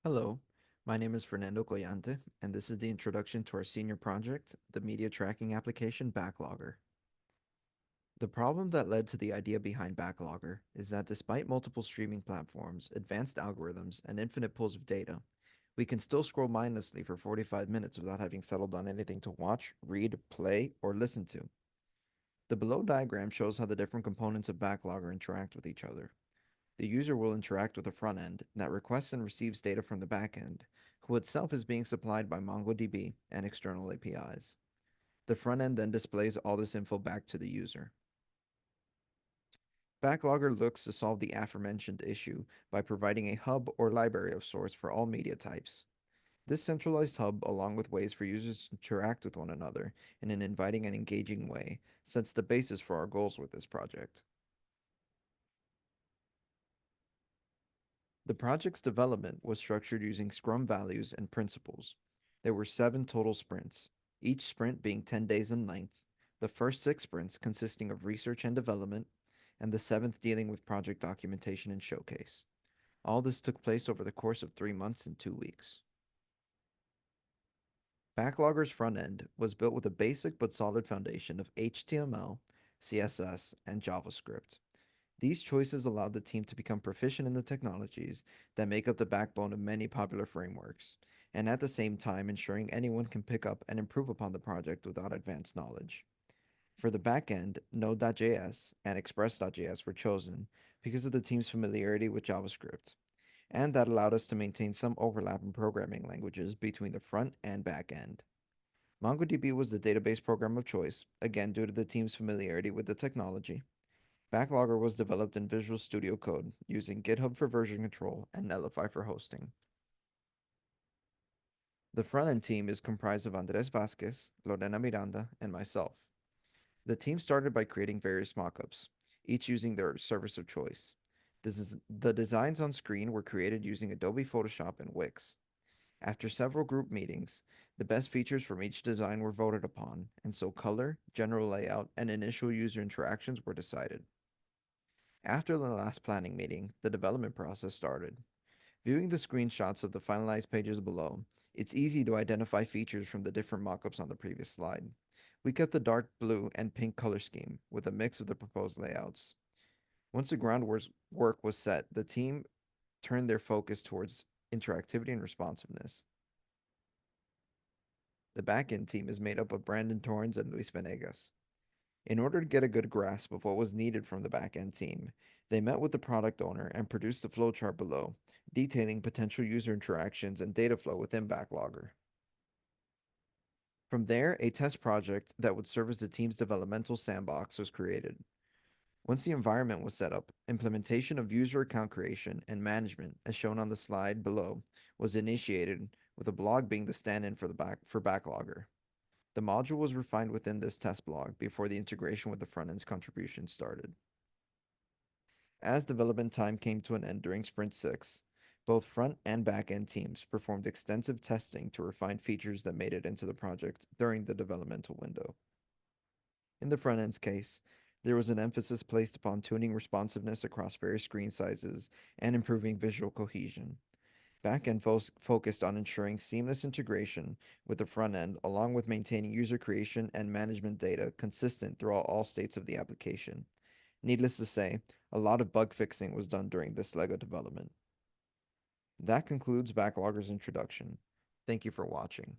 Hello, my name is Fernando Collante, and this is the introduction to our senior project, the media tracking application BackLogger. The problem that led to the idea behind BackLogger is that despite multiple streaming platforms, advanced algorithms, and infinite pools of data, we can still scroll mindlessly for 45 minutes without having settled on anything to watch, read, play, or listen to. The below diagram shows how the different components of BackLogger interact with each other. The user will interact with a front end that requests and receives data from the back end, who itself is being supplied by MongoDB and external APIs. The front end then displays all this info back to the user. Backlogger looks to solve the aforementioned issue by providing a hub or library of sorts for all media types. This centralized hub, along with ways for users to interact with one another in an inviting and engaging way, sets the basis for our goals with this project. The project's development was structured using Scrum values and principles. There were 7 total sprints, each sprint being 10 days in length, the first 6 sprints consisting of research and development, and the seventh dealing with project documentation and showcase. All this took place over the course of 3 months and 2 weeks. Backlogger's front end was built with a basic but solid foundation of HTML, CSS, and JavaScript. These choices allowed the team to become proficient in the technologies that make up the backbone of many popular frameworks, and at the same time ensuring anyone can pick up and improve upon the project without advanced knowledge. For the backend, Node.js and Express.js were chosen because of the team's familiarity with JavaScript, and that allowed us to maintain some overlap in programming languages between the front and back end. MongoDB was the database program of choice, again due to the team's familiarity with the technology. Backlogger was developed in Visual Studio Code using GitHub for version control and Netlify for hosting. The front-end team is comprised of Andres Vasquez, Lorena Miranda, and myself. The team started by creating various mockups, each using their service of choice. The designs on screen were created using Adobe Photoshop and Wix. After several group meetings, the best features from each design were voted upon, and so color, general layout, and initial user interactions were decided. After the last planning meeting, the development process started. Viewing the screenshots of the finalized pages below, it's easy to identify features from the different mockups on the previous slide. We kept the dark blue and pink color scheme with a mix of the proposed layouts. Once the groundwork was set, the team turned their focus towards interactivity and responsiveness. The backend team is made up of Brandon Torrens and Luis Venegas. In order to get a good grasp of what was needed from the back-end team, they met with the product owner and produced the flowchart below, detailing potential user interactions and data flow within BackLogger. From there, a test project that would serve as the team's developmental sandbox was created. Once the environment was set up, implementation of user account creation and management, as shown on the slide below, was initiated, with a blog being the stand-in for BackLogger. The module was refined within this test blog before the integration with the front-end's contribution started. As development time came to an end during Sprint 6, both front and back end teams performed extensive testing to refine features that made it into the project during the developmental window. In the front end's case, there was an emphasis placed upon tuning responsiveness across various screen sizes and improving visual cohesion. Backend focused on ensuring seamless integration with the front end, along with maintaining user creation and management data consistent throughout all states of the application. Needless to say, a lot of bug fixing was done during this LEGO development. That concludes Backlogger's introduction. Thank you for watching.